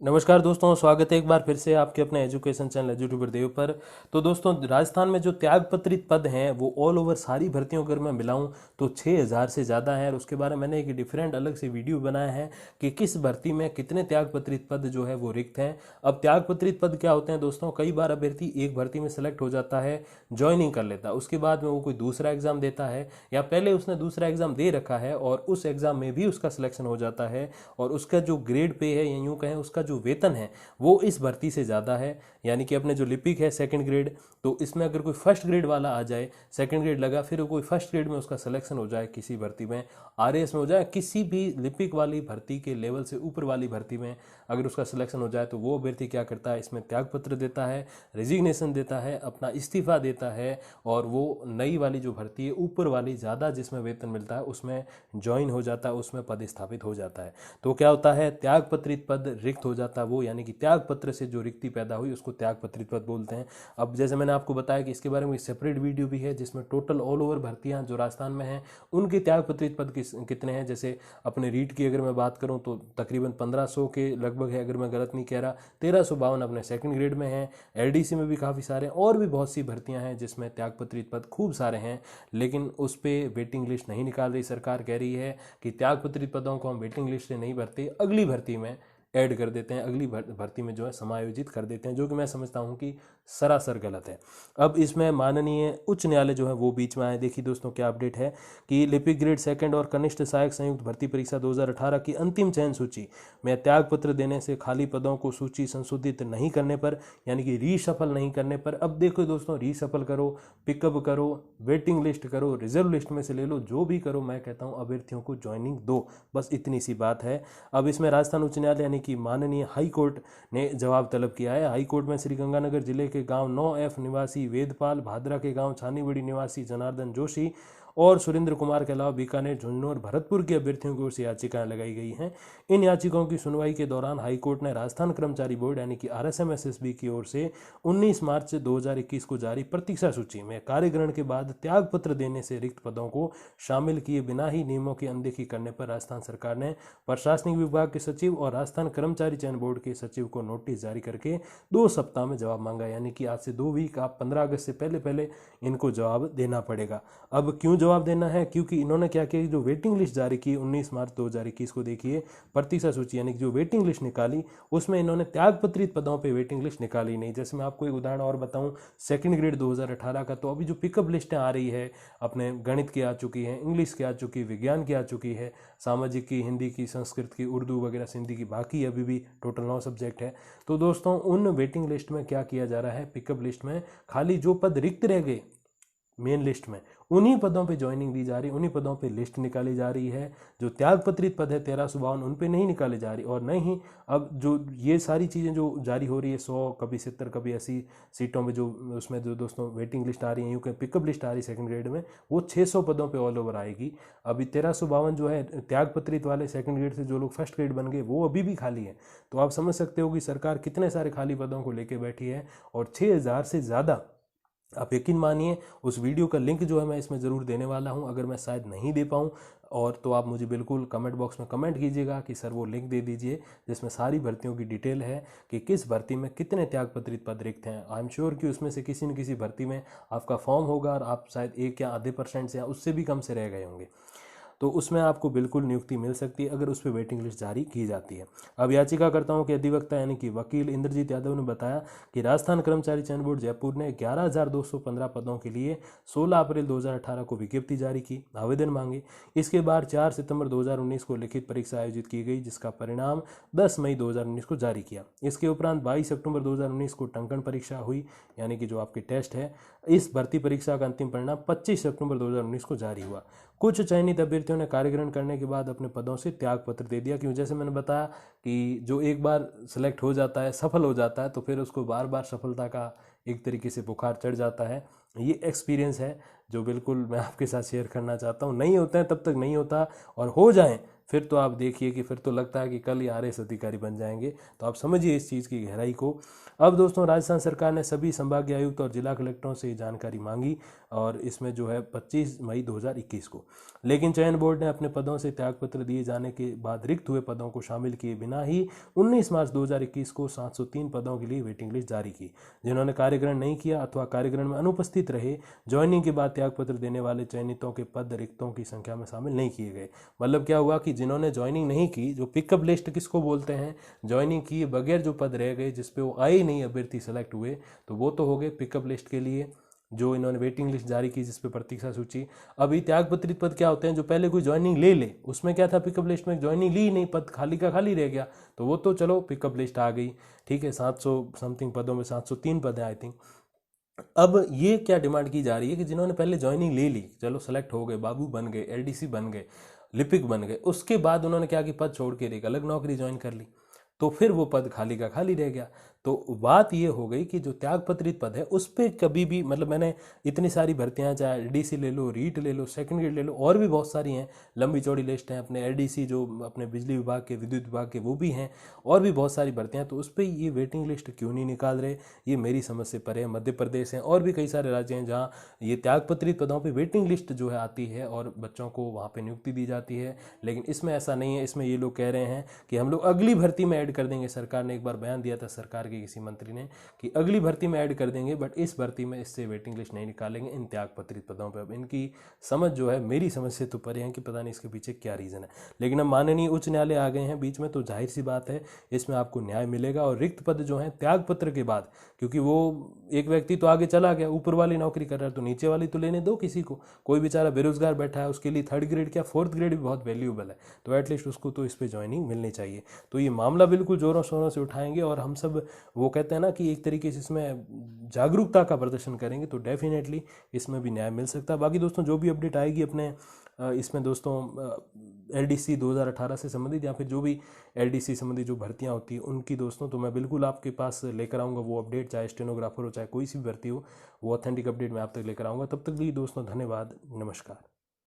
नमस्कार दोस्तों, स्वागत है एक बार फिर से आपके अपने एजुकेशन चैनल एजुट्यूबर देव पर। तो दोस्तों, राजस्थान में जो त्यागपत्रित पद हैं वो ऑल ओवर सारी भर्तियों अगर मैं मिलाऊं तो 6000 से ज़्यादा है। और उसके बारे में मैंने एक डिफरेंट अलग से वीडियो बनाया है कि किस भर्ती में कितने त्यागपत्रित पद जो है वो रिक्त हैं। अब त्यागपत्रित पद क्या होते हैं दोस्तों? कई बार अभ्यर्थी एक भर्ती में सेलेक्ट हो जाता है, ज्वाइनिंग कर लेता है, उसके बाद में वो कोई दूसरा एग्जाम देता है या पहले उसने दूसरा एग्जाम दे रखा है और उस एग्जाम में भी उसका सिलेक्शन हो जाता है और उसका जो ग्रेड पे है या यूं कहें उसका जो वेतन है वो इस भर्ती से ज़्यादा है। यानी कि अपने जो लिपिक है सेकंड ग्रेड, तो इसमें अगर कोई फर्स्ट ग्रेड वाला आ जाए, सेकंड ग्रेड लगा, फिर कोई फर्स्ट ग्रेड में उसका सिलेक्शन हो जाए किसी भर्ती में, आरएएस में हो जाए, किसी भी लिपिक वाली भर्ती के लेवल से ऊपर वाली भर्ती में अगर उसका सिलेक्शन हो जाए तो वो अभ्यर्थी क्या करता है, इसमें त्यागपत्र देता है, रेजिग्नेशन देता है, अपना इस्तीफा देता है और वो नई वाली जो भर्ती है ऊपर वाली ज़्यादा जिसमें वेतन मिलता है उसमें ज्वाइन हो जाता है, उसमें पद स्थापित हो जाता है। तो क्या होता है, त्यागपत्रित पद रिक्त हो जाता है वो, यानी कि त्याग पत्र से जो रिक्ति पैदा हुई उसको त्यागपत्रित पद बोलते हैं। अब जैसे मैंने आपको बताया कि इसके बारे में सेपरेट वीडियो भी है जिसमें टोटल ऑल ओवर भर्तियां जो राजस्थान में हैं उनके त्यागपत्रित पद कितने हैं। जैसे अपने रीट की अगर मैं बात करूं तो तकरीबन 1500 के लगभग है, अगर मैं गलत नहीं कह रहा। 1352 अपने सेकंड ग्रेड में है, एलडीसी में भी काफ़ी सारे और भी बहुत सी भर्तियां हैं जिसमें त्यागपत्रित पद खूब सारे हैं, लेकिन उस पर वेटिंग लिस्ट नहीं निकाल रही सरकार। कह रही है कि त्यागपत्रित पदों को हम वेटिंग लिस्ट से नहीं भरते, अगली भर्ती में ऐड कर देते हैं, अगली भर्ती में जो है समायोजित कर देते हैं, जो कि मैं समझता हूं कि सरासर गलत है। अब इसमें माननीय उच्च न्यायालय जो है वो बीच में आए। देखिए दोस्तों क्या अपडेट है कि लिपिक ग्रेड सेकंड और कनिष्ठ सहायक संयुक्त भर्ती परीक्षा 2018 की अंतिम चयन सूची में त्यागपत्र देने से खाली पदों को सूची संशोधित नहीं करने पर, यानी कि रीशफल नहीं करने पर, अब देखो दोस्तों, रीशफल करो, पिकअप करो, वेटिंग लिस्ट करो, रिजर्व लिस्ट में से ले लो, जो भी करो, मैं कहता हूं अभ्यर्थियों को ज्वाइनिंग दो, बस इतनी सी बात है। अब इसमें राजस्थान उच्च न्यायालय यानी कि माननीय हाई कोर्ट ने जवाब तलब किया है। हाई कोर्ट में श्री गंगानगर जिले के गांव 9F निवासी वेदपाल, भादरा के गांव छानीबड़ी निवासी जनार्दन जोशी और सुरेंद्र कुमार के अलावा बीकानेर, झुंझुनू और भरतपुर के अभ्यर्थियों की ओर से याचिकाएं लगाई गई हैं। इन याचिकाओं की सुनवाई के दौरान हाईकोर्ट ने राजस्थान कर्मचारी बोर्ड यानी कि RSMSSB की ओर से 19 मार्च 2021 को जारी प्रतीक्षा सूची में कार्यग्रहण के बाद त्यागपत्र देने से रिक्त पदों को शामिल किए बिना ही नियमों की अनदेखी करने पर राजस्थान सरकार ने प्रशासनिक विभाग के सचिव और राजस्थान कर्मचारी चयन बोर्ड के सचिव को नोटिस जारी करके 2 सप्ताह में जवाब मांगा। यानी कि आज से 2 वीक, आप 15 अगस्त से पहले पहले इनको जवाब देना पड़ेगा। अब क्यों जवाब देना है? क्योंकि इन्होंने क्या किया, जो वेटिंग लिस्ट जारी की 19 मार्च 2021 को, देखिए प्रतीक्षा सूची यानी कि जो वेटिंग लिस्ट निकाली उसमें इन्होंने त्यागपत्रित पदों पे वेटिंग लिस्ट निकाली नहीं। जैसे मैं आपको एक उदाहरण और बताऊं, सेकंड ग्रेड 2018 का, तो अभी जो पिकअप लिस्टें आ रही है, अपने गणित की आ चुकी है, इंग्लिश की आ चुकी है, विज्ञान की आ चुकी है, सामाजिक की, हिंदी की, संस्कृत की, उर्दू वगैरह, सिंधी की, बाकी अभी भी टोटल 9 सब्जेक्ट है। तो दोस्तों, उन वेटिंग लिस्ट में क्या किया जा रहा है, पिकअप लिस्ट में खाली जो पद रिक्त रह गए मेन लिस्ट में, उन्हीं पदों पे ज्वाइनिंग दी जा रही, उन्हीं पदों पे लिस्ट निकाली जा रही है। जो त्यागपत्रित पद है 1352 उन पे नहीं निकाली जा रही। और नहीं, अब जो ये सारी चीज़ें जो जारी हो रही है, 100 कभी 70 कभी 80 सीटों में जो उसमें जो दोस्तों वेटिंग लिस्ट आ रही है, यूँ कहीं पिकअप लिस्ट आ रही है सेकंड ग्रेड में, वो 600 पदों पे ऑल ओवर आएगी। अभी 1352 जो है त्यागपत्रित वाले सेकंड ग्रेड से जो लोग फर्स्ट ग्रेड बन गए वो अभी भी खाली है। तो आप समझ सकते हो कि सरकार कितने सारे खाली पदों को लेकर बैठी है। और 6000 से ज़्यादा, आप यकीन मानिए, उस वीडियो का लिंक जो है मैं इसमें ज़रूर देने वाला हूं। अगर मैं शायद नहीं दे पाऊं और तो आप मुझे बिल्कुल कमेंट बॉक्स में कमेंट कीजिएगा कि सर वो लिंक दे दीजिए जिसमें सारी भर्तियों की डिटेल है कि किस भर्ती में कितने त्यागपत्रित पद रिक्त हैं। आई एम श्योर कि उसमें से किसी न किसी भर्ती में आपका फॉर्म होगा और आप शायद 1 या आधे % से या उससे भी कम से रह गए होंगे, तो उसमें आपको बिल्कुल नियुक्ति मिल सकती है अगर उस पर वेटिंग लिस्ट जारी की जाती है। अब याचिकाकर्ताओं के अधिवक्ता यानी कि वकील इंद्रजीत यादव ने बताया कि राजस्थान कर्मचारी चयन बोर्ड जयपुर ने 11,215 पदों के लिए 16 अप्रैल 2018 को विज्ञप्ति जारी की, आवेदन मांगे। इसके बाद 4 सितंबर 2019 को लिखित परीक्षा आयोजित की गई जिसका परिणाम 10 मई 2019 को जारी किया। इसके उपरांत 22 अक्टूबर 2019 को टंकण परीक्षा हुई, यानी कि जो आपकी टेस्ट है। इस भर्ती परीक्षा का अंतिम परिणाम 25 अक्टूबर 2019 को जारी हुआ। कुछ चयनित अभ्यर्थियों ने कार्यग्रहण करने के बाद अपने पदों से त्यागपत्र दे दिया, क्योंकि जैसे मैंने बताया कि जो एक बार सेलेक्ट हो जाता है, सफल हो जाता है, तो फिर उसको बार बार सफलता का एक तरीके से बुखार चढ़ जाता है। ये एक्सपीरियंस है जो बिल्कुल मैं आपके साथ शेयर करना चाहता हूँ। नहीं होता है तब तक नहीं होता, और हो जाएं फिर तो आप देखिए कि फिर तो लगता है कि कल ही आरएएस अधिकारी बन जाएंगे। तो आप समझिए इस चीज़ की गहराई को। अब दोस्तों राजस्थान सरकार ने सभी संभागीय आयुक्त और जिला कलेक्टरों से ये जानकारी मांगी, और इसमें जो है 25 मई 2021 को। लेकिन चयन बोर्ड ने अपने पदों से त्यागपत्र दिए जाने के बाद रिक्त हुए पदों को शामिल किए बिना ही 19 मार्च 2021 को 703 पदों के लिए वेटिंग लिस्ट जारी की। जिन्होंने कार्यग्रहण नहीं किया अथवा कार्यग्रहण में अनुपस्थित रहे, ज्वाइनिंग के बाद त्यागपत्र देने वाले चयनितों के पद रिक्तों की संख्या में शामिल नहीं किए गए। मतलब क्या हुआ कि जिन्होंने ज्वाइनिंग नहीं की, जो पिकअप लिस्ट किसको बोलते हैं, ज्वाइनिंग किए बगैर जो पद रह गए जिसपे वो आए ही नहीं, अभ्यर्थी सेलेक्ट हुए, तो वो तो हो गए पिकअप लिस्ट के लिए, जो इन्होंने वेटिंग लिस्ट जारी की जिसपे प्रतीक्षा सूची। अभी त्यागपत्रित पद क्या होते हैं, जो पहले कोई ज्वाइनिंग ले उसमें क्या था, पिकअप लिस्ट में ज्वाइनिंग ली नहीं, पद खाली का खाली रह गया, तो वो तो चलो पिकअप लिस्ट आ गई, ठीक है। 700 समथिंग पदों में 703 पद है आई थिंक। अब ये क्या डिमांड की जा रही है कि जिन्होंने पहले ज्वाइनिंग ले ली, चलो सेलेक्ट हो गए, बाबू बन गए, एलडीसी बन गए, लिपिक बन गए, उसके बाद उन्होंने क्या कि पद छोड़ के एक अलग नौकरी ज्वाइन कर ली, तो फिर वो पद खाली का खाली रह गया। तो बात ये हो गई कि जो त्यागपत्रित पद है उस पर कभी भी, मतलब मैंने इतनी सारी भर्तियां, चाहे एलडीसी ले लो, रीट ले लो, सेकंड ग्रेड ले लो, और भी बहुत सारी हैं, लंबी चौड़ी लिस्ट है। अपने एलडीसी जो अपने बिजली विभाग के, विद्युत विभाग के, वो भी हैं, और भी बहुत सारी भर्तियां। तो उस पर ये वेटिंग लिस्ट क्यों नहीं निकाल रहे, ये मेरी समझ से परे है। मध्य प्रदेश है और भी कई सारे राज्य हैं जहाँ ये त्यागपत्रित पदों पर वेटिंग लिस्ट जो है आती है और बच्चों को वहाँ पर नियुक्ति दी जाती है। लेकिन इसमें ऐसा नहीं है। इसमें ये लोग कह रहे हैं कि हम लोग अगली भर्ती में ऐड कर देंगे। सरकार ने एक बार बयान दिया था, सरकार के किसी मंत्री ने, कि अगली भर्ती में ऐड कर देंगे, बट इस भर्ती में इससे वेटिंग लिस्ट नहीं निकालेंगे इन त्यागपत्रित पदों पे। अब इनकी समझ जो है मेरी समझ से तो परे है कि पता नहीं इसके पीछे क्या रीज़न है। लेकिन अब माननीय उच्च न्यायालय आ गए हैं बीच में, तो जाहिर सी बात है इसमें आपको न्याय मिलेगा। और रिक्त पद जो हैं त्यागपत्र के बाद, क्योंकि वो एक व्यक्ति तो आगे चला गया, ऊपर वाली नौकरी कर रहा है, तो नीचे वाली तो लेने दो किसी को। कोई बेचारा बेरोजगार बैठा है, उसके लिए थर्ड ग्रेड क्या फोर्थ ग्रेड भी बहुत वैल्यूएबल है, तो एटलीस्ट उसको तो इस पर ज्वाइनिंग मिलनी चाहिए। तो ये मामला बिल्कुल जोरों शोरों से उठाएंगे, और हम सब वो कहते हैं ना कि एक तरीके से इसमें जागरूकता का प्रदर्शन करेंगे, तो डेफिनेटली इसमें भी न्याय मिल सकता है। बाकी दोस्तों जो भी अपडेट आएगी अपने इसमें दोस्तों एलडीसी 2018 से संबंधित, या फिर जो भी एलडीसी संबंधी जो भर्तियां होती है उनकी दोस्तों, तो मैं बिल्कुल आपके पास लेकर आऊँगा वो अपडेट, चाहे स्टेनोग्राफर हो चाहे कोई सी भी भर्ती हो, वो ऑथेंटिक अपडेट मैं आप तक लेकर आऊँगा। तब तक भी दोस्तों धन्यवाद, नमस्कार।